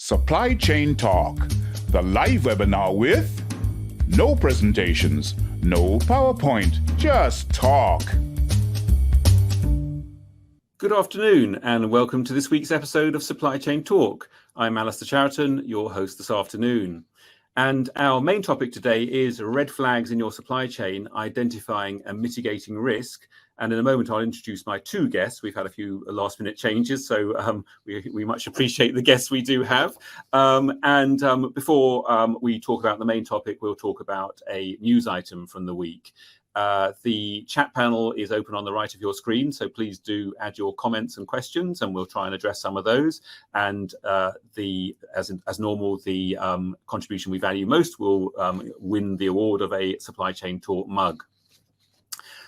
Supply Chain Talk, the live webinar with no presentations, no PowerPoint, just talk. Good afternoon and welcome to this week's episode of Supply Chain Talk. I'm Alistair Chariton, your host this afternoon. And our main topic today is red flags in your supply chain, identifying and mitigating risk. And in a moment, I'll introduce my two guests. We've had a few last minute changes, so we much appreciate the guests we do have. Before we talk about the main topic, we'll talk about a news item from the week. The chat panel is open on the right of your screen, so please do add your comments and questions, and we'll try and address some of those. And as normal, the contribution we value most will win the award of a Supply Chain Talk mug.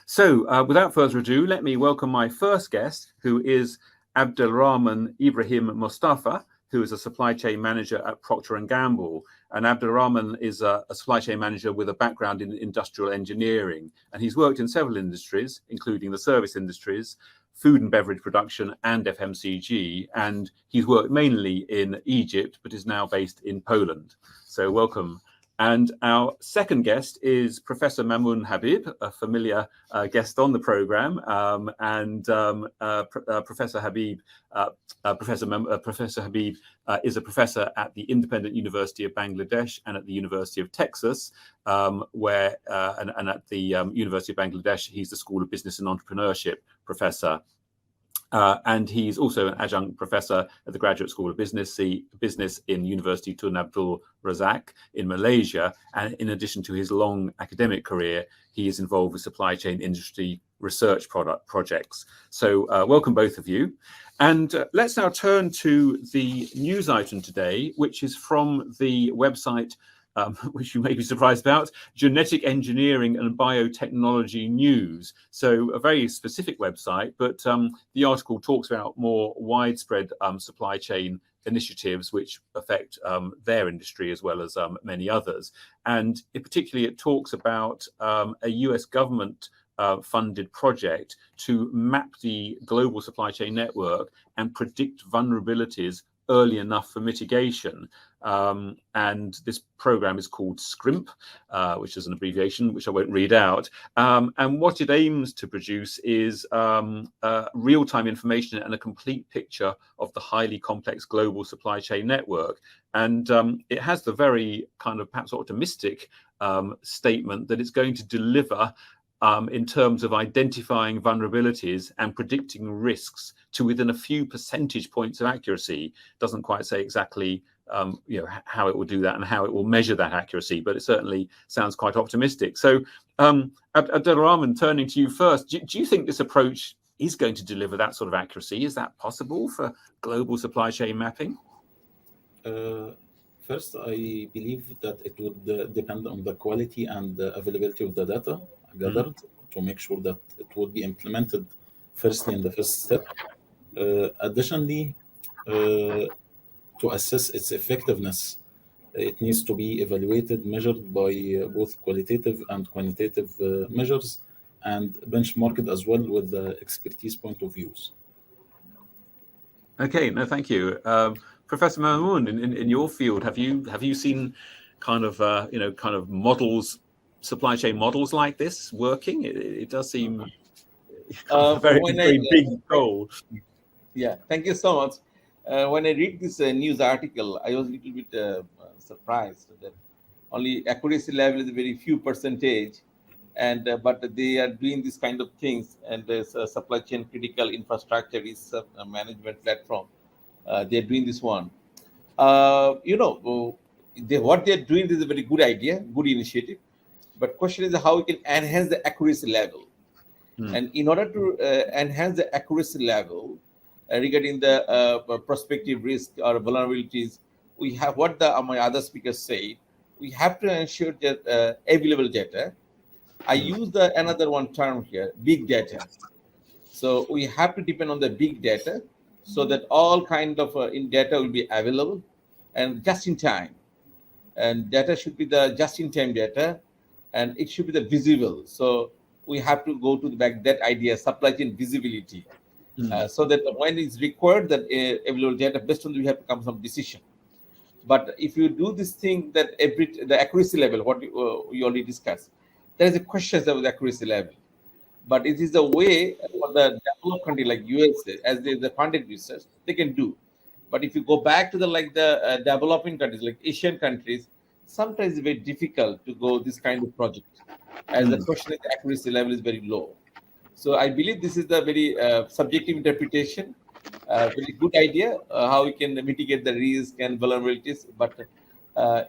So without further ado, let me welcome my first guest, who is Abdelrahman Ibrahim Mustafa, who is a supply chain manager at Procter & Gamble. And Abdelrahman is a supply chain manager with a background in industrial engineering. And he's worked in several industries, including the service industries, food and beverage production, and FMCG. And he's worked mainly in Egypt, but is now based in Poland. So welcome. And our second guest is Professor Mamoun Habib, a familiar guest on the program. Professor Habib is a professor at the Independent University of Bangladesh and at the University of Texas, and at the University of Bangladesh, he's the School of Business and Entrepreneurship professor. And he's also an adjunct professor at the Graduate School of Business in University Tun Abdul Razak in Malaysia. And in addition to his long academic career, he is involved with supply chain industry research projects. So welcome both of you. And let's now turn to the news item today, which is from the website which you may be surprised about, Genetic Engineering and Biotechnology News. So a very specific website, but the article talks about more widespread supply chain initiatives which affect their industry as well as many others. And particularly it talks about a US government funded project to map the global supply chain network and predict vulnerabilities early enough for mitigation. And this program is called SCRIMP, which is an abbreviation which I won't read out. And what it aims to produce is real-time information and a complete picture of the highly complex global supply chain network. And it has the very kind of perhaps optimistic statement that it's going to deliver in terms of identifying vulnerabilities and predicting risks to within a few percentage points of accuracy. Doesn't quite say exactly how it will do that and how it will measure that accuracy, but it certainly sounds quite optimistic. So Abdelrahman, turning to you first, do you think this approach is going to deliver that sort of accuracy? Is that possible for global supply chain mapping? First, I believe that it would depend on the quality and the availability of the data gathered to make sure that it would be implemented firstly in the first step. Additionally, to assess its effectiveness, it needs to be evaluated, measured by both qualitative and quantitative measures, and benchmarked as well with the expertise point of views. Okay, no, thank you. Professor Mamoun, in your field, have you seen kind of models, supply chain models like this working? It does seem a very big goal. Yeah, thank you so much. When I read this news article, I was a little bit surprised that only accuracy level is a very few percentage, and but they are doing this kind of things. And there's a supply chain critical infrastructure is a management platform. They're doing this one. What they're doing is a very good idea, good initiative. But question is how we can enhance the accuracy level. And in order to enhance the accuracy level regarding the prospective risk or vulnerabilities, we have what my other speakers say. We have to ensure that available data. I use another one term here, big data. So we have to depend on the big data so that all kind of data will be available and just in time. And data should be the just in time data, and it should be the visible. So we have to go to that idea, supply chain visibility. So that when it's required that available data, based on that, we have to come some decision. But if you do this thing, that the accuracy level, what you already discussed, there is a question about the accuracy level. But it is a way for the developed country like USA, as the funded research, they can do. But if you go back to the developing countries like Asian countries, sometimes it's very difficult to go this kind of project, as the question is accuracy level is very low. So I believe this is the very subjective interpretation, very good idea how we can mitigate the risk and vulnerabilities, but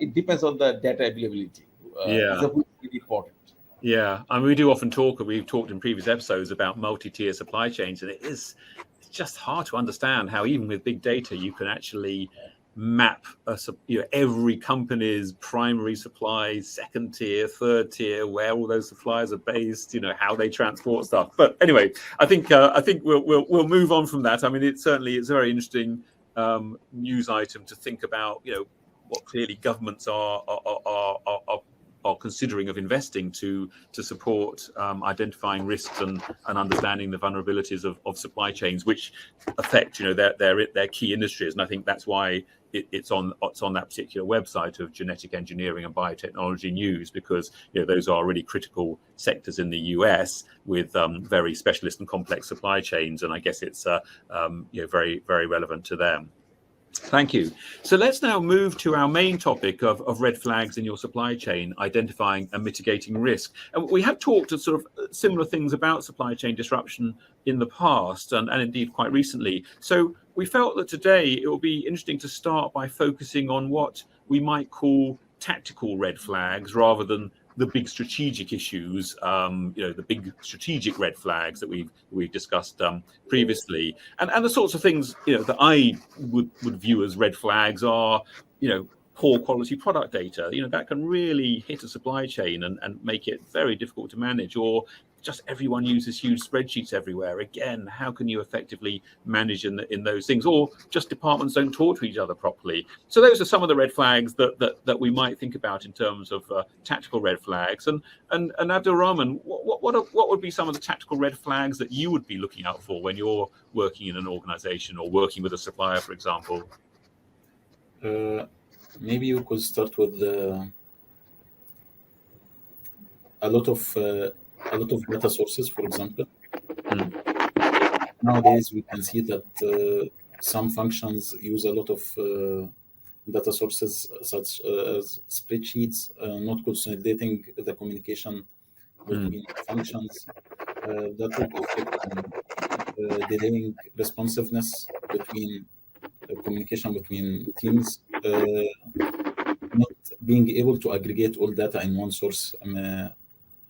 it depends on the data availability. Is a really important. Yeah, I mean, we do often talk, we've talked in previous episodes about multi-tier supply chains, and it's just hard to understand how even with big data you can actually map every company's primary supply, second tier, third tier, where all those suppliers are based, how they transport stuff. But anyway, I think we'll move on from that. I mean, it's a very interesting news item to think about. What clearly governments are considering of investing to support identifying risks and understanding the vulnerabilities of supply chains, which affect their key industries. And I think that's why it's on that particular website of Genetic Engineering and Biotechnology News, because those are really critical sectors in the US with very specialist and complex supply chains, and I guess it's very, very relevant to them. Thank you. So let's now move to our main topic of red flags in your supply chain, identifying and mitigating risk. And we have talked of sort of similar things about supply chain disruption in the past and indeed quite recently. So we felt that today it will be interesting to start by focusing on what we might call tactical red flags rather than the big strategic issues, the big strategic red flags that we've discussed previously, and the sorts of things that I would view as red flags are poor quality product data. That can really hit a supply chain and make it very difficult to manage, or just everyone uses huge spreadsheets everywhere. Again, how can you effectively manage in those things? Or just departments don't talk to each other properly. So those are some of the red flags that we might think about in terms of tactical red flags. And Abdul Rahman, what would be some of the tactical red flags that you would be looking out for when you're working in an organization or working with a supplier, for example? Maybe you could start with a lot of data sources, for example. Nowadays, we can see that some functions use a lot of data sources, such as spreadsheets, not consolidating the communication between functions. That would affect delaying responsiveness between communication between teams, not being able to aggregate all data in one source,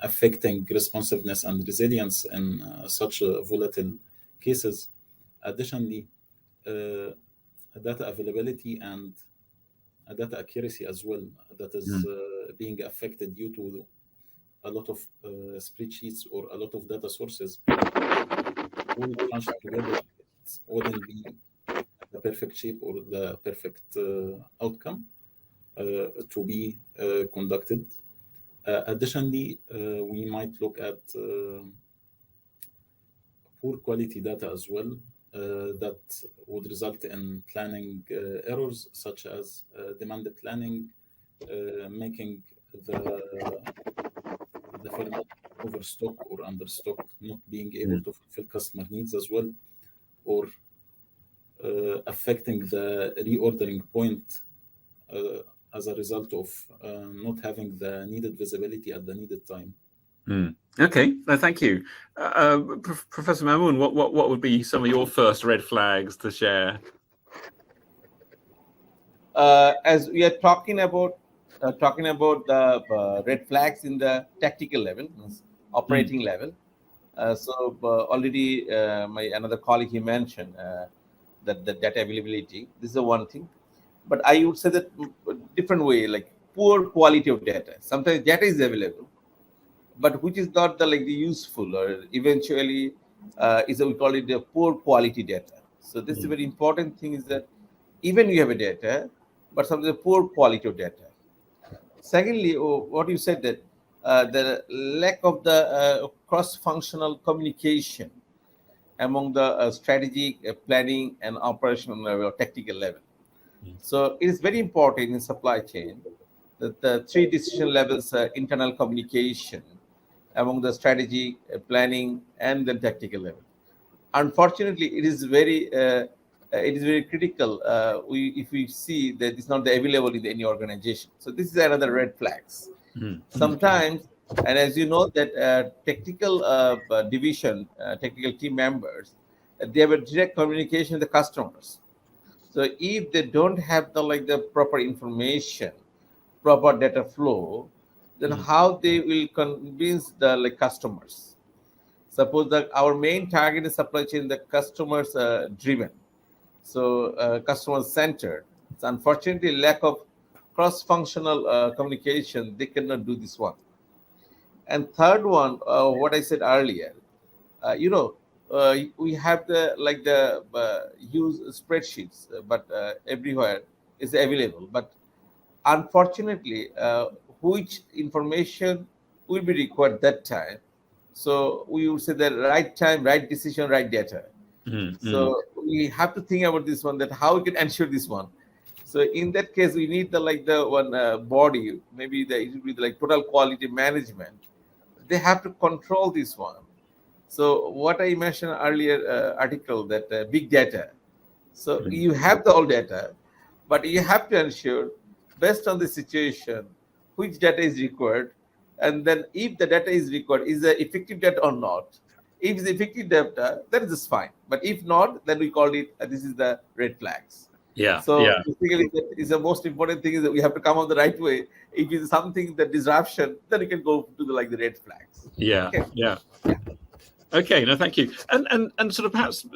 affecting responsiveness and resilience in such volatile cases. Additionally, data availability and data accuracy as well, that is being affected due to a lot of spreadsheets or a lot of data sources. All crunched together, it wouldn't be the perfect shape or the perfect outcome to be conducted. Additionally, we might look at poor quality data as well, that would result in planning errors, such as demand planning, making the firm overstock or understock, not being able to fulfill customer needs as well, or affecting the reordering point as a result of not having the needed visibility at the needed time. Okay, no, thank you. Professor Mamoon, what would be some of your first red flags to share? As we are talking about the red flags in the tactical level, operating level. So already my another colleague, he mentioned that the data availability. This is the one thing, but I would say that different way, like poor quality of data. Sometimes data is available, but which is not the useful, or eventually we call it the poor quality data. So this is a very important thing, is that even you have a data, but sometimes poor quality of data. Secondly, what you said, that the lack of the cross-functional communication among the strategic planning and operational level, or tactical level. So it is very important in supply chain that the three decision levels, internal communication among the strategy, planning, and the tactical level. Unfortunately, it is very critical. If we see that it's not available in any organization, so this is another red flags. Sometimes, and as you know, that technical division, technical team members, they have a direct communication with the customers. So if they don't have the proper information, proper data flow, then how they will convince the customers? Suppose that our main target is supply chain, the customers driven, so customer centered. So unfortunately, lack of cross-functional communication, they cannot do this one. And third one, what I said earlier, we have the use spreadsheets, but everywhere is available. But unfortunately, which information will be required that time? So we would say that right time, right decision, right data. So we have to think about this one, that how we can ensure this one. So in that case, we need the one body, maybe it will be total quality management. They have to control this one. So what I mentioned earlier article, that big data. So you have the all data, but you have to ensure based on the situation which data is required, and then if the data is required, is the effective data or not. If it's effective data, then it is fine. But if not, then we call it this is the red flags. Yeah. So yeah. basically, that is the most important thing, is that we have to come on the right way. If it's something that disruption, then you can go to the red flags. Yeah. Okay. Yeah. Okay, no, thank you. And sort of perhaps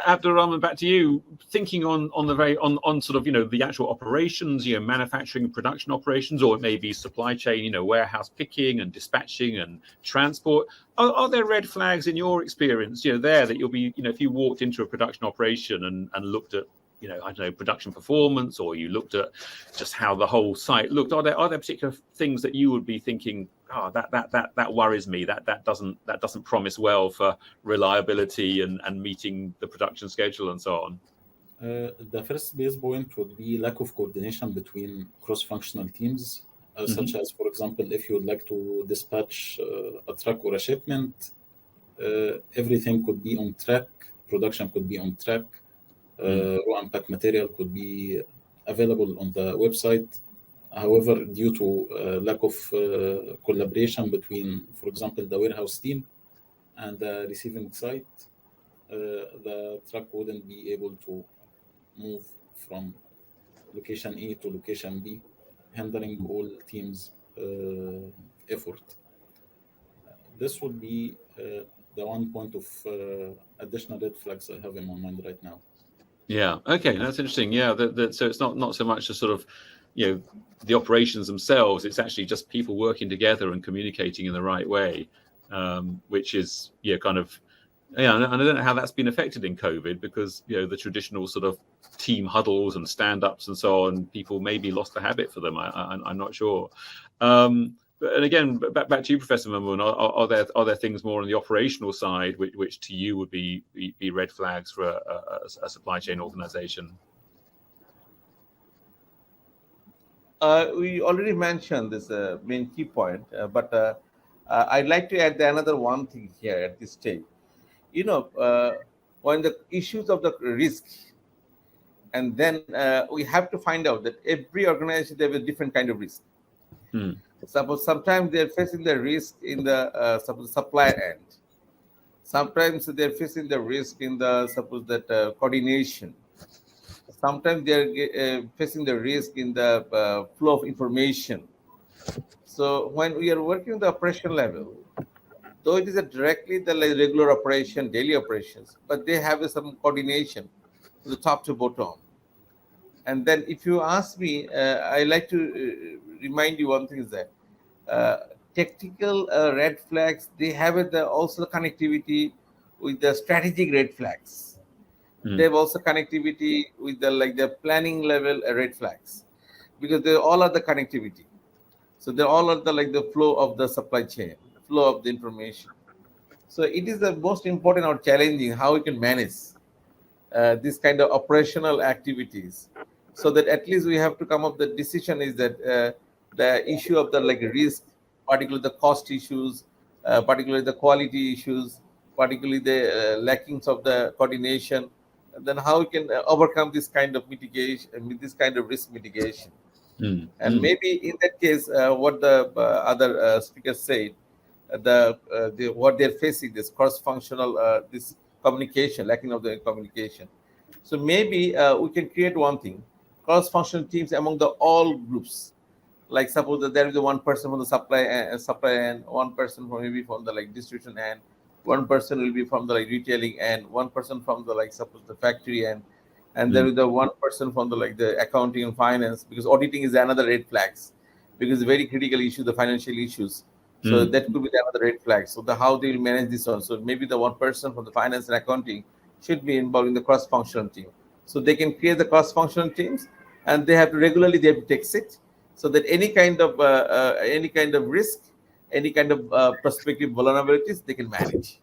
Abdul Rahman, back to you, thinking on the very on sort of the actual operations, manufacturing and production operations, or it may be supply chain, warehouse picking and dispatching and transport. Are there red flags in your experience, there that you'll be, if you walked into a production operation and looked at, I don't know, production performance, or you looked at just how the whole site looked? Are there particular things that you would be thinking, that worries me, that doesn't promise well for reliability and meeting the production schedule and so on? The first base point would be lack of coordination between cross-functional teams, such as, for example, if you would like to dispatch a truck or a shipment, everything could be on track, production could be on track, raw and pack material could be available on the website. However, due to lack of collaboration between, for example, the warehouse team and the receiving site, the truck wouldn't be able to move from location A to location B, hindering all teams' effort. This would be the one point of additional red flags I have in my mind right now. Yeah. Okay, that's interesting. Yeah. So it's not so much a sort of, the operations themselves. It's actually just people working together and communicating in the right way, which is kind of. Yeah, and I don't know how that's been affected in COVID, because the traditional sort of team huddles and stand-ups and so on, people maybe lost the habit for them. I'm not sure. And again, back to you, Professor Mamoon. Are there things more on the operational side which to you would be red flags for a supply chain organization? We already mentioned this main key point, but I'd like to add another one thing here at this stage. When the issues of the risk, and then we have to find out that every organization, they have a different kind of risk. Suppose sometimes they're facing the risk in the supplier end. Sometimes they're facing the risk in the coordination. Sometimes they're facing the risk in the flow of information. So when we are working at the operation level, though it is directly the regular operation, daily operations, but they have some coordination from the top to bottom. And then if you ask me, I like to remind you one thing, is that technical red flags, they have also connectivity with the strategic red flags. They have also connectivity with the planning level red flags, because they all are the connectivity. So they all are the flow of the supply chain, flow of the information. So it is the most important or challenging how we can manage this kind of operational activities so that at least we have to come up. The decision is that the issue of the like risk, particularly the cost issues, particularly the quality issues, particularly the lackings of the coordination, then how we can overcome this kind of mitigation, this kind of risk mitigation. And maybe in that case, what the other speakers said, what they're facing, this cross-functional, this communication, lacking of the communication. So maybe we can create one thing, cross-functional teams among the all groups. Like suppose that there is one person from the supply and one person from maybe from the like distribution and one person will be from the like retailing and one person from the like suppose the factory and there is the one person from the like the accounting and finance, because auditing is another red flags, because very critical issue, the financial issues. So that could be another red flag. So the how they will manage this one. So maybe the one person from the finance and accounting should be involved in the cross-functional team. So they can create the cross-functional teams, and they have to regularly they have to take sit, so that any kind of risk, any kind of prospective vulnerabilities, they can manage.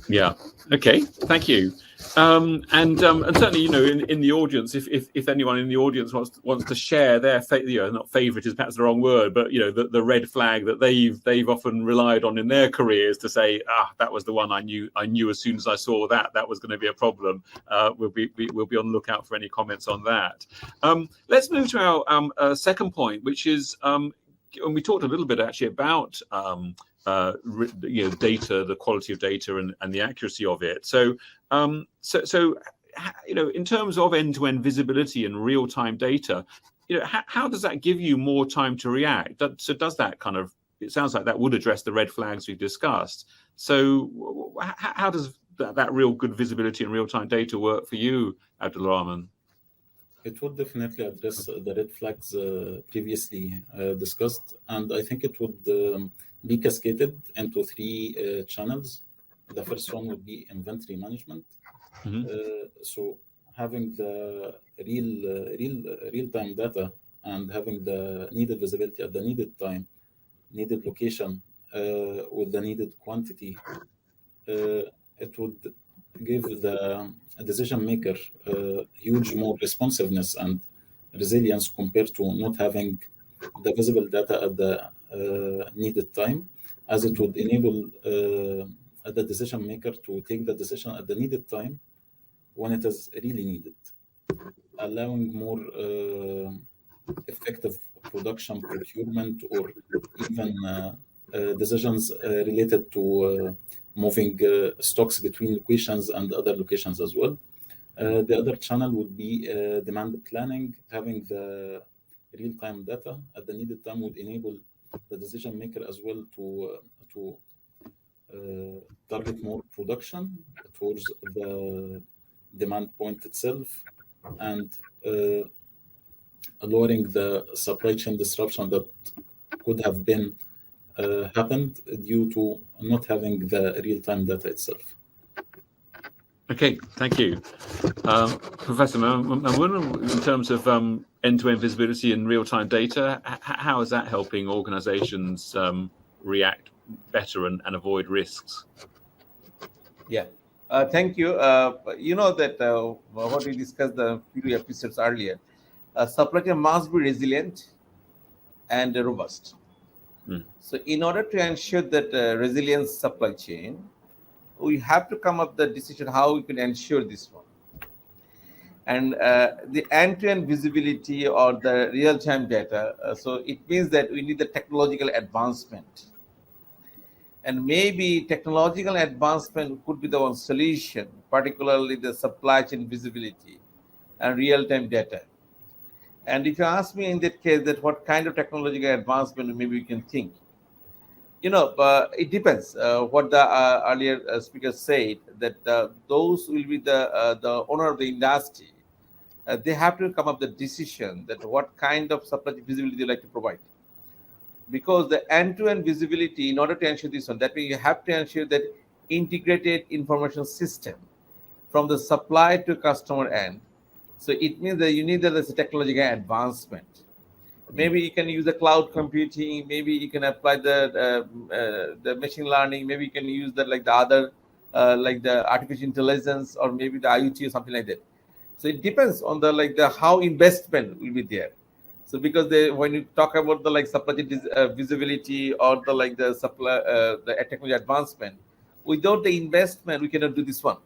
Yeah. Okay. Thank you. And certainly, you know, in the audience, if anyone in the audience wants to share their not favorite is perhaps the wrong word, but you know, the red flag that they've often relied on in their careers to say, that was the one I knew as soon as I saw that was going to be a problem. We'll be on the lookout for any comments on that. Let's move to our second point, which is, and we talked a little bit actually about data, the quality of data and the accuracy of it. So you know, in terms of end-to-end visibility and real-time data, you know, how does that give you more time to react? So does that kind of, it sounds like that would address the red flags we've discussed. So how does that real good visibility and real-time data work for you, Abdul Rahman? It would definitely address the red flags previously discussed, and I think it would be cascaded into three channels. The first one would be inventory management. So having the real-time data and having the needed visibility at the needed time, needed location, with the needed quantity, it would give the decision maker huge more responsiveness and resilience compared to not having the visible data at the needed time, as it would enable the decision maker to take the decision at the needed time when it is really needed, allowing more effective production, procurement, or even decisions related to moving stocks between locations and other locations as well. The other channel would be demand planning. Having the real-time data at the needed time would enable the decision maker as well to target more production towards the demand point itself, and lowering the supply chain disruption that could have been happened due to not having the real-time data itself. Okay, thank you. Professor Mamun, in terms of end-to-end visibility and real-time data, how is that helping organizations react better and avoid risks? Yeah, thank you. You know that what we discussed the few episodes earlier, supply chain must be resilient and robust. So in order to ensure that resilient supply chain, we have to come up with the decision how we can ensure this one. And the end-to-end visibility or the real-time data, so it means that we need the technological advancement. And maybe technological advancement could be the one solution, particularly the supply chain visibility and real-time data. And if you ask me in that case that what kind of technological advancement maybe we can think, you know, it depends. What the earlier speaker said, that those will be the owner of the industry. They have to come up with the decision that what kind of supply chain visibility they like to provide. Because the end-to-end visibility, in order to ensure this one, that means you have to ensure that integrated information system from the supply to customer end. So it means that you need that as a technological advancement. Maybe you can use the cloud computing. Maybe you can apply the machine learning. Maybe you can use that like the other, like the artificial intelligence, or maybe the IoT or something like that. So it depends on the how investment will be there. So because when you talk about the supply chain visibility or the supply the technology advancement, without the investment we cannot do this one.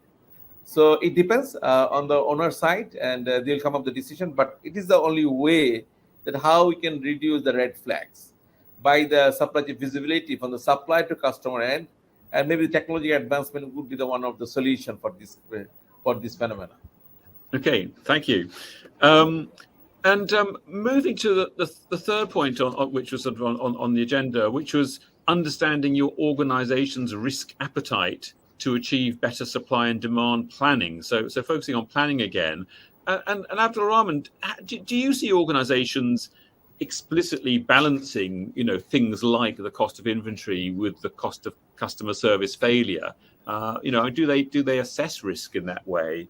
So it depends on the owner side, and they'll come up with the decision. But it is the only way that how we can reduce the red flags by the supply chain visibility from the supply to customer end, and maybe the technology advancement would be the one of the solution for this phenomena. Okay, thank you. And moving to the third point on which was sort of on the agenda, which was understanding your organization's risk appetite to achieve better supply and demand planning. So focusing on planning again. And Abdul Rahman, do you see organizations explicitly balancing, things like the cost of inventory with the cost of customer service failure? Do they assess risk in that way?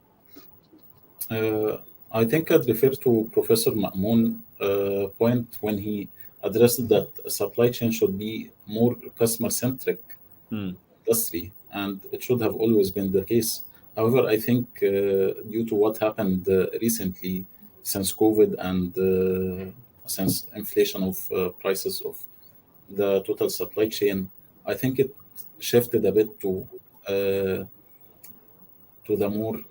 I think I'd refer to Professor Ma'moon point when he addressed that supply chain should be more customer-centric industry, and it should have always been the case. However, I think due to what happened recently since COVID and since inflation of prices of the total supply chain, I think it shifted a bit to the more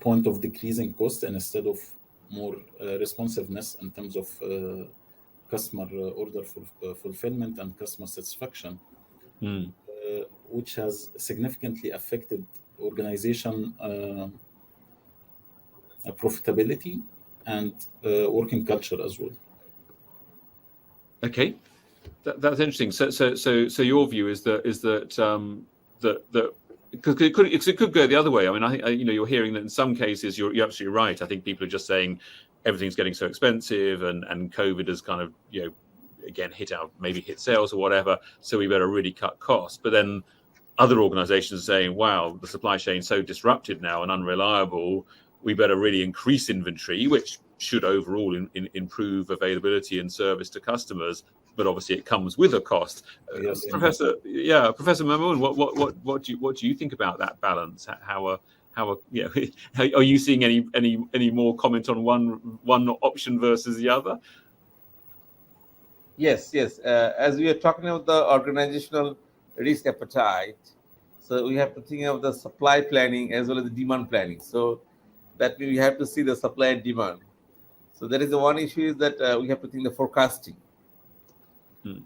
point of decreasing cost instead of more responsiveness in terms of customer order fulfillment and customer satisfaction, which has significantly affected organization profitability and working culture as well. Okay, that's interesting. So your view is that because it could go the other way. I mean, I think you're hearing that in some cases you're absolutely right. I think people are just saying everything's getting so expensive, and COVID has kind of again hit sales or whatever. So we better really cut costs. But then other organizations are saying, wow, the supply chain's so disrupted now and unreliable. We better really increase inventory, which should overall improve availability and service to customers. But obviously, it comes with a cost. Yes, Professor Ma'moon, what do you think about that balance? How are you seeing any more comment on one option versus the other? Yes. As we are talking about the organizational risk appetite, so we have to think of the supply planning as well as the demand planning. So that means we have to see the supply and demand. So there is the one issue is that we have to think the forecasting.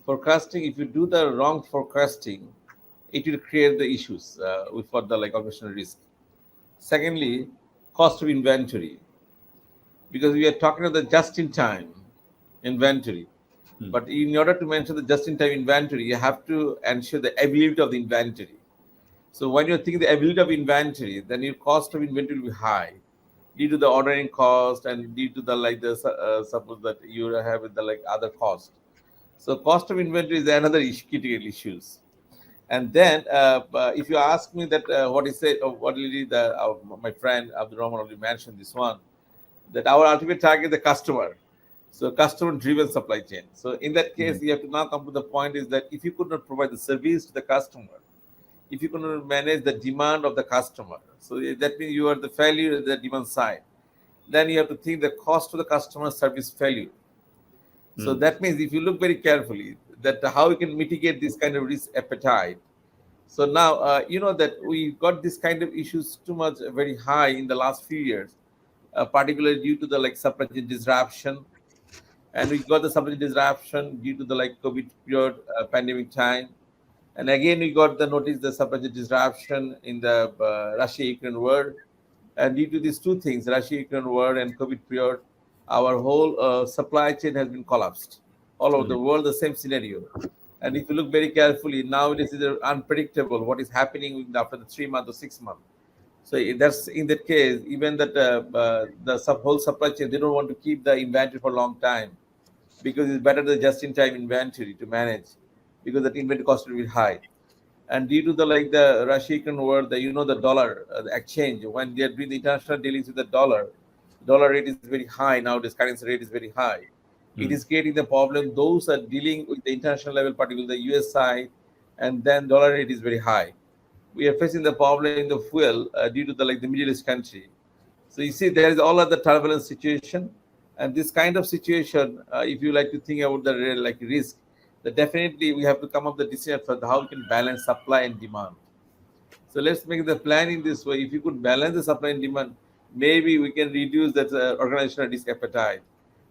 Forecasting, if you do the wrong forecasting, it will create the issues for the operational risk. Secondly, cost of inventory, because we are talking about the just-in-time inventory. But in order to mention the just-in-time inventory, you have to ensure the availability of the inventory. So when you're thinking the availability of inventory, then your cost of inventory will be high due to the ordering cost and due to the suppose that you have the other cost. So cost of inventory is another critical issues. And then if you ask me that my friend Abdul Rahman already mentioned this one, that our ultimate target is the customer. So customer-driven supply chain. So in that case, you have to now come to the point is that if you could not provide the service to the customer, if you could not manage the demand of the customer, so that means you are the failure at the demand side. Then you have to think the cost to the customer service failure. So that means if you look very carefully that how we can mitigate this kind of risk appetite. So now that we got this kind of issues too much very high in the last few years, particularly due to the supply chain disruption, and we got the supply chain disruption due to the COVID period, pandemic time, and again we got the notice the supply chain disruption in the Russia-Ukraine war, and due to these two things, Russia-Ukraine war and COVID period, our whole supply chain has been collapsed all over the world. The same scenario, and if you look very carefully, now it is unpredictable what is happening after the 3 months or 6 months. So that's in that case, even that the whole supply chain, they don't want to keep the inventory for a long time because it's better the just-in-time inventory to manage because the inventory cost will be high. And due to the Russia-Ukraine war, the dollar the exchange, when they are doing the international dealings with the dollar rate is very high nowadays. Currency rate is very high. It is creating the problem. Those are dealing with the international level, particularly the US side, and then dollar rate is very high. We are facing the problem in the fuel due to the Middle East country. So you see, there is all other turbulence situation, and this kind of situation, if you like to think about the like risk, that definitely we have to come up with the decision for how we can balance supply and demand. So let's make the planning this way. If you could balance the supply and demand, maybe we can reduce that organizational risk appetite.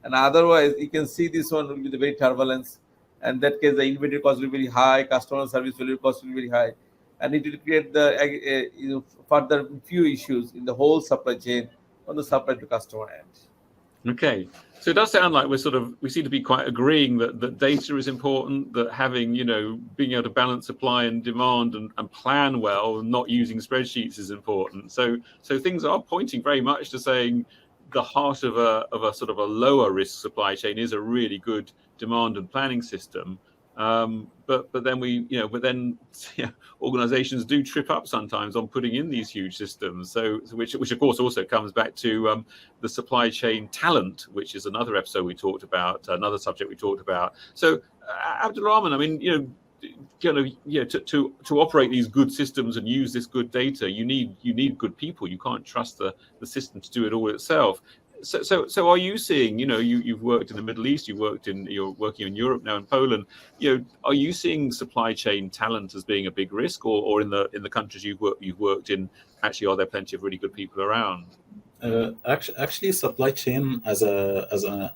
And otherwise, you can see this one will be the very turbulence. And that case, the inventory cost will be very high, customer service value cost will be very high, and it will create the further few issues in the whole supply chain on the supply to customer end. Okay, so it does sound like we seem to be quite agreeing that data is important, that having, being able to balance supply and demand and plan well, and not using spreadsheets is important. So things are pointing very much to saying the heart of a sort of a lower risk supply chain is a really good demand and planning system. But then organizations do trip up sometimes on putting in these huge systems. So which of course also comes back to the supply chain talent, which is another episode we talked about, another subject we talked about. So Abdul Rahman, I mean, to operate these good systems and use this good data, you need good people. You can't trust the system to do it all itself. So are you seeing, you've worked in the Middle East, you're working in Europe now in Poland, are you seeing supply chain talent as being a big risk, or in the countries you've worked in, actually are there plenty of really good people around? Actually, supply chain as an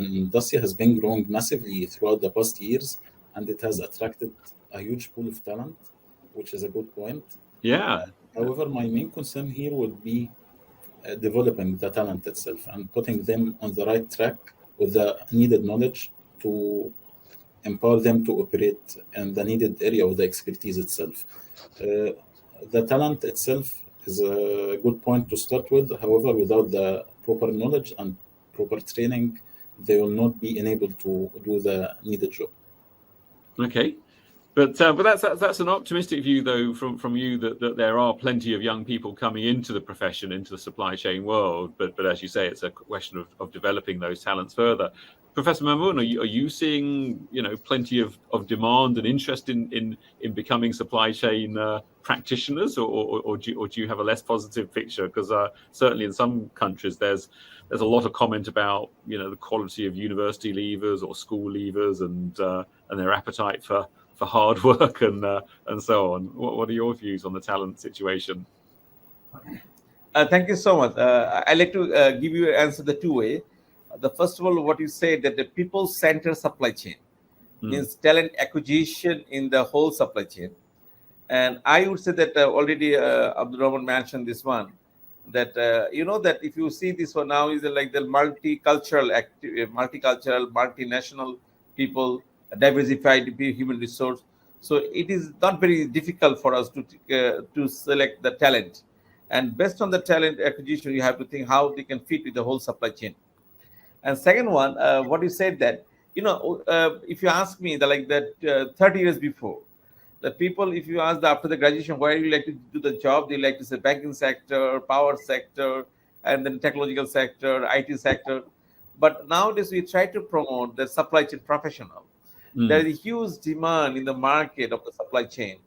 industry has been growing massively throughout the past years, and it has attracted a huge pool of talent, which is a good point. Yeah. However, my main concern here would be developing the talent itself and putting them on the right track with the needed knowledge to empower them to operate in the needed area of the expertise itself. The talent itself is a good point to start with. However, without the proper knowledge and proper training, they will not be enabled to do the needed job. Okay. But that's an optimistic view, though, from you that there are plenty of young people coming into the profession, into the supply chain world. But as you say, it's a question of developing those talents further. Professor Mamoun, are you seeing plenty of demand and interest in becoming supply chain practitioners, or do you have a less positive picture? Because certainly in some countries there's a lot of comment about the quality of university leavers or school leavers and their appetite for hard work and so on. What are your views on the talent situation? Thank you so much. I'd like to give you an answer the two way. The first of all, what you say that the people-centered supply chain means talent acquisition in the whole supply chain. And I would say that already Abdul Rahman mentioned this one, that that if you see this one now is like the multicultural, multinational people, diversified human resource. So it is not very difficult for us to select the talent. And based on the talent acquisition, you have to think how they can fit with the whole supply chain. And second one, what you said that, if you ask me 30 years before, the people, if you ask after the graduation, where you like to do the job, they like to say banking sector, power sector, and then technological sector, IT sector. But nowadays we try to promote the supply chain professional. There is a huge demand in the market of the supply chain.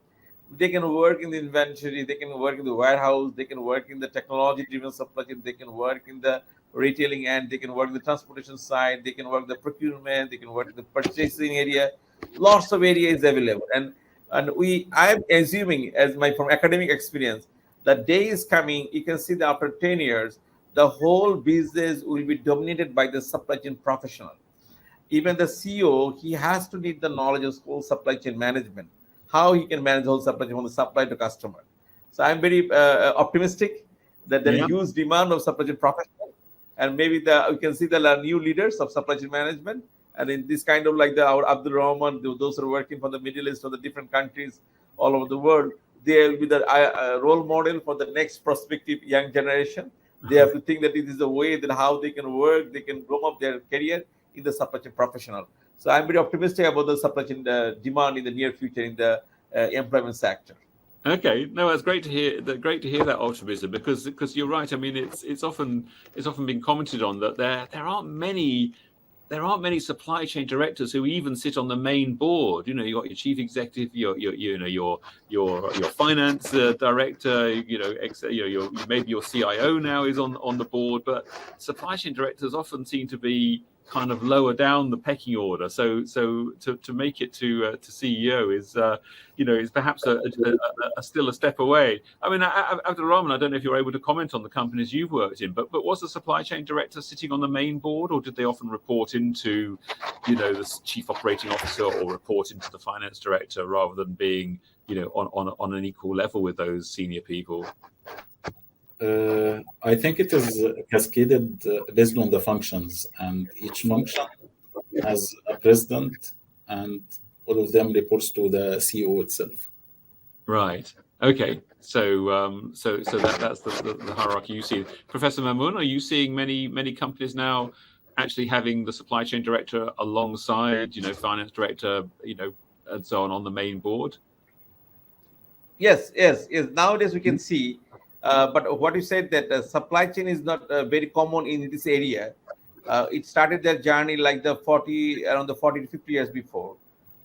They can work in the inventory, they can work in the warehouse, they can work in the technology-driven supply chain, they can work in the retailing end, they can work in the transportation side, they can work the procurement, they can work in the purchasing area. Lots of areas available. And I'm assuming, from academic experience, the day is coming, you can see that after 10 years, the whole business will be dominated by the supply chain professional. Even the CEO, he has to need the knowledge of whole supply chain management, how he can manage the whole supply chain from the supply to customer. So I'm very optimistic that there is huge demand of supply chain professional, and maybe we can see the new leaders of supply chain management. And in this kind of our Abdul Rahman, those who are working from the Middle East or the different countries all over the world, they will be the role model for the next prospective young generation. They have to think that it is the way that how they can work, they can grow up their career in the supply chain professional. So I'm very optimistic about the supply chain demand in the near future in the employment sector. Okay, no, it's great to hear. Great to hear that optimism, because you're right. I mean, it's often been commented on that there aren't many there aren't many supply chain directors who even sit on the main board. You got your chief executive, your finance director, maybe your CIO now is on the board, but supply chain directors often seem to be kind of lower down the pecking order. So to make it to CEO is perhaps still a step away. I mean, Abdul Rahman, I don't know if you're able to comment on the companies you've worked in, but was the supply chain director sitting on the main board, or did they often report into the chief operating officer or report into the finance director rather than being on an equal level with those senior people? I think it is cascaded based on the functions, and each function has a president, and all of them reports to the CEO itself. Right. Okay. So that's the hierarchy you see. Professor Mamoun, are you seeing many companies now actually having the supply chain director alongside finance director and so on the main board? Yes. Nowadays we can see. But what you said, that supply chain is not very common in this area. It started their journey like around the 40 to 50 years before.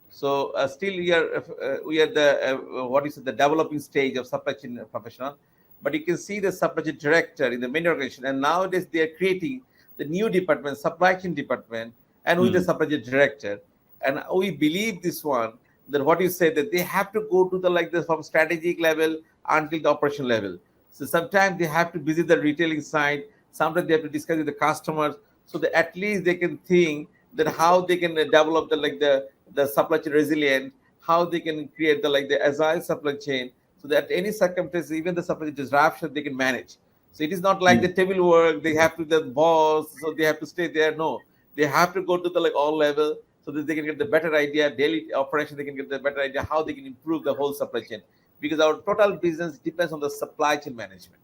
So still we are the developing stage of supply chain professional. But you can see the supply chain director in the main organization, and nowadays they are creating the new department, supply chain department, and with the supply chain director. And we believe this one, that what you said, that they have to go to from strategic level until the operation level. So sometimes they have to visit the retailing side. Sometimes they have to discuss with the customers, so that at least they can think that how they can develop the supply chain resilient, how they can create the agile supply chain, so that any circumstances, even the supply chain disruption, they can manage. So it is not like the table work. They have to the boss, so they have to stay there. No, they have to go to the all level, so that they can get the better idea, daily operation. They can get the better idea how they can improve the whole supply chain. Because our total business depends on the supply chain management.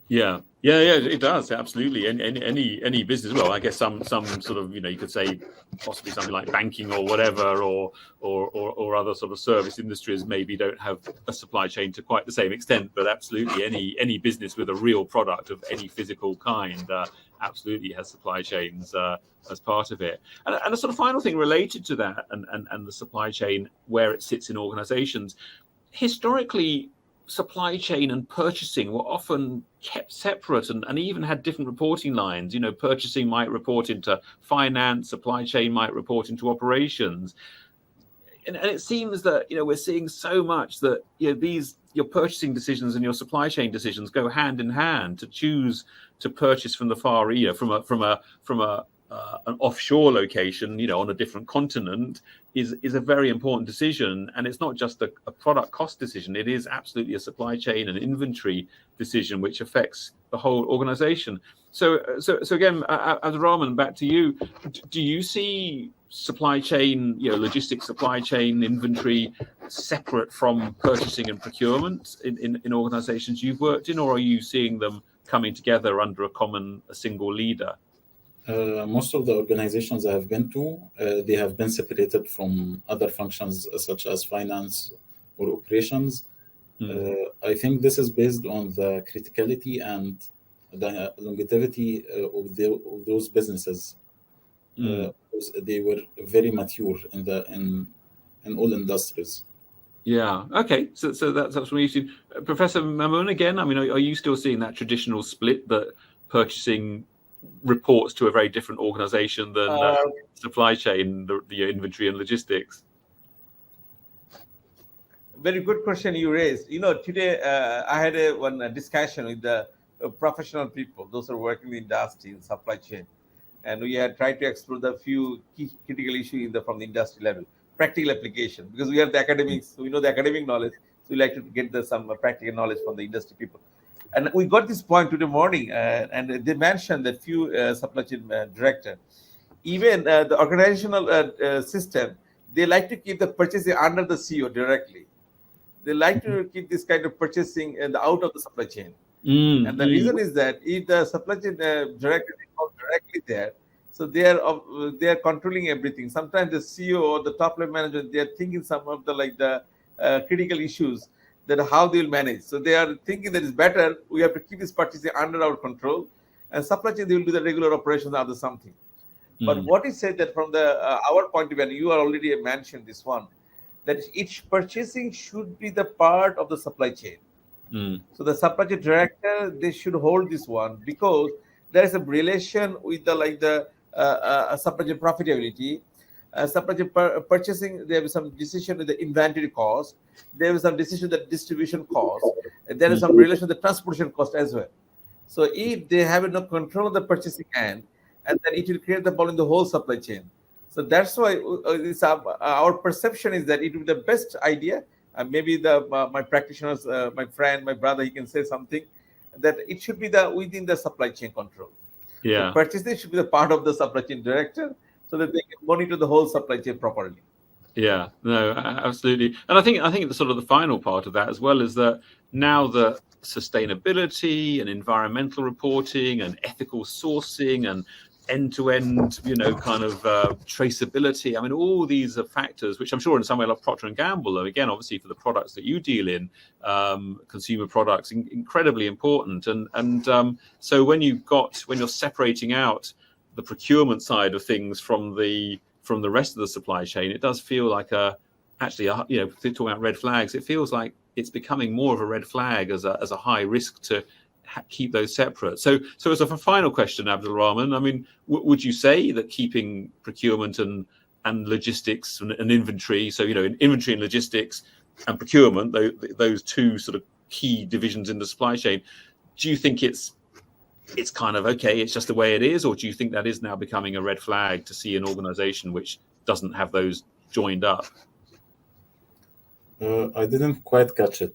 Yeah, it does, absolutely. Any business, well, I guess some sort of you could say possibly something like banking or whatever, or other sort of service industries maybe don't have a supply chain to quite the same extent, but absolutely any business with a real product of any physical kind absolutely has supply chains as part of it. And a sort of final thing related to that and the supply chain, where it sits in organizations. Historically, supply chain and purchasing were often kept separate and even had different reporting lines. Purchasing might report into finance, supply chain might report into operations. And it seems that, we're seeing so much that, your purchasing decisions and your supply chain decisions go hand in hand. To choose to purchase from the Far East, from an offshore location, on a different continent, is a very important decision. And it's not just a product cost decision. It is absolutely a supply chain and inventory decision, which affects the whole organization. So again, Abdul Rahman, back to you. Do you see supply chain, logistics, supply chain, inventory separate from purchasing and procurement in organizations you've worked in, or are you seeing them coming together under a single leader? Most of the organizations I have been to, they have been separated from other functions such as finance or operations. I think this is based on the criticality and the longevity of those businesses. They were very mature in all industries. Yeah. Okay. So that's what you see. Professor Mamoun, again, I mean, are you still seeing that traditional split that purchasing reports to a very different organization than supply chain, the inventory and logistics? Very good question you raised. Today I had one discussion with the professional people, those who are working in the industry in supply chain, and we had tried to explore the few key critical issues from the industry level, practical application, because we have the academics, so we know the academic knowledge, so we like to get some practical knowledge from the industry people. And we got this point today morning, and they mentioned that few supply chain director, even the organizational system, they like to keep the purchasing under the CEO directly. They like to keep this kind of purchasing out of the supply chain. And the reason is that if the supply chain director is not directly there, so they are controlling everything. Sometimes the CEO or the top level manager, they are thinking some of the critical issues, that how they will manage. So they are thinking that it's better, we have to keep this purchasing under our control, and supply chain, they will do the regular operations or something. But what is said that from the our point of view, and you already mentioned this one, that each purchasing should be the part of the supply chain. So the supply chain director, they should hold this one, because there is a relation with the supply chain profitability. Supply chain purchasing, there is some decision with the inventory cost. There is some decision with the distribution cost. And there is some relation with the transportation cost as well. So if they have enough control of the purchasing end, and then it will create the problem in the whole supply chain. So that's why our perception is that it will be the best idea. Maybe my practitioners, my friend, my brother, he can say something, that it should be within the supply chain control. Yeah. The purchasing should be the part of the supply chain director, so that they can monitor the whole supply chain properly. Yeah, no, absolutely. And I think the sort of the final part of that as well is that now that sustainability and environmental reporting and ethical sourcing and end-to-end, kind of traceability. I mean, all these are factors which I'm sure in some way like Procter & Gamble, and again, obviously for the products that you deal in, consumer products, incredibly important. And so when you're separating out the procurement side of things from the rest of the supply chain, it does feel like talking about red flags, it feels like it's becoming more of a red flag as a high risk to keep those separate. So as a final question, Abdul Rahman, I mean, would you say that keeping procurement and logistics and inventory, so inventory and logistics and procurement, those two sort of key divisions in the supply chain, do you think it's kind of okay, it's just the way it is, or do you think that is now becoming a red flag to see an organization which doesn't have those joined up? I didn't quite catch it.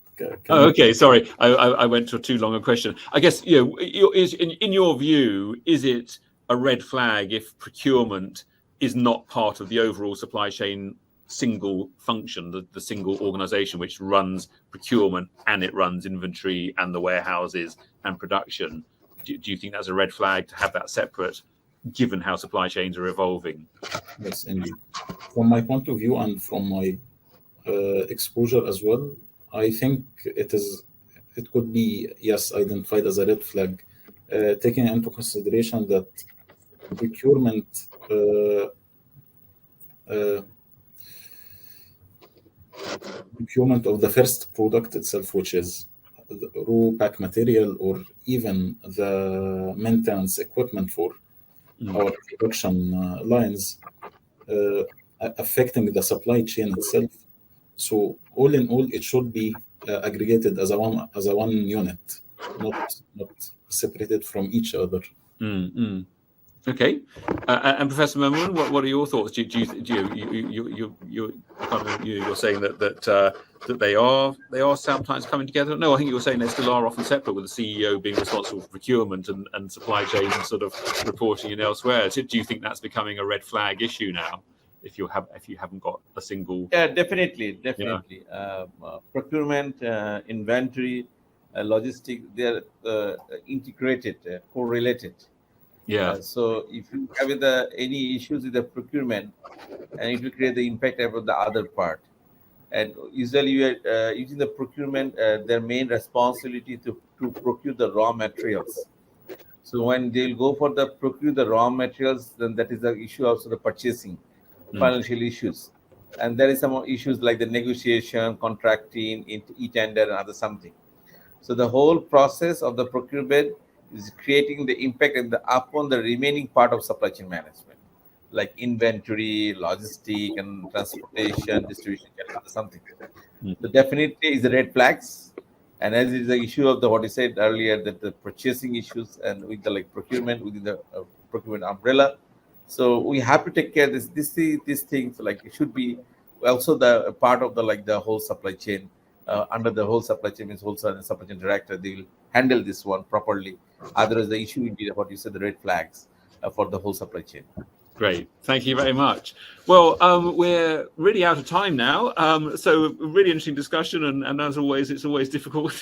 Okay, sorry, I went to too long a question. I guess in your view, is it a red flag if procurement is not part of the overall supply chain single function, the single organization which runs procurement and it runs inventory and the warehouses and production? Do you think that's a red flag to have that separate, given how supply chains are evolving? Yes, indeed. From my point of view and from my exposure as well, I think it could be, yes, identified as a red flag, taking into consideration that procurement of the first product itself, which is the raw pack material or even the maintenance equipment for our production lines, affecting the supply chain itself. So all in all, it should be aggregated as a one unit, not separated from each other. Okay, and Professor Mamoun, what are your thoughts? You're saying that they are sometimes coming together? No, I think you were saying they still are often separate, with the CEO being responsible for procurement and supply chain and sort of reporting in elsewhere. So do you think that's becoming a red flag issue now? If you haven't got a single, definitely. Procurement, inventory, logistics, they're integrated, correlated. So if you have any issues with the procurement, and it will create the impact about the other part. And usually you are using the procurement, their main responsibility to procure the raw materials. So when they'll go for the procure the raw materials, then that is the issue also the purchasing. Financial issues, and there is some issues like the negotiation, contracting, e-tender, and other something. So the whole process of the procurement is creating the impact upon the remaining part of supply chain management, like inventory, logistic, and transportation, distribution, and other something. So definitely is the red flags, and as is the issue of what you said earlier, that the purchasing issues and with the procurement within the procurement umbrella. So we have to take care of these things. Like it should be also the part of the whole supply chain. Under the whole supply chain means wholesale and supply chain director. They will handle this one properly. Otherwise, the issue will be what you said, the red flags for the whole supply chain. Great, thank you very much. Well, we're really out of time now. So really interesting discussion, and as always, it's always difficult,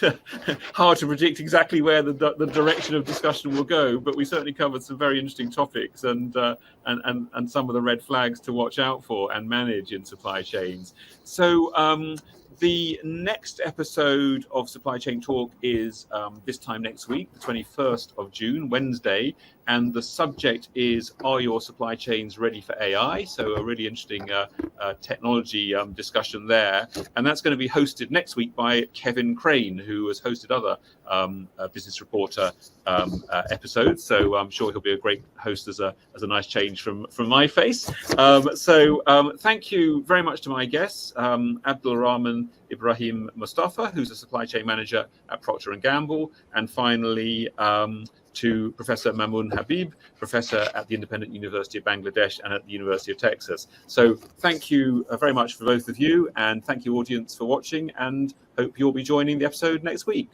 hard to predict exactly where the direction of discussion will go. But we certainly covered some very interesting topics and some of the red flags to watch out for and manage in supply chains. So The next episode of Supply Chain Talk is this time next week, the 21st of June, Wednesday. And the subject is, are your supply chains ready for AI? So a really interesting technology discussion there. And that's going to be hosted next week by Kevin Crane, who has hosted other Business Reporter episodes. So I'm sure he'll be a great host as a nice change from my face. Thank you very much to my guests, Abdul Rahman Ibrahim Mustafa, who's a supply chain manager at Procter & Gamble, and finally to Professor Mamoon Habib, professor at the Independent University of Bangladesh and at the University of Texas. So thank you very much for both of you, and thank you, audience, for watching, and hope you'll be joining the episode next week.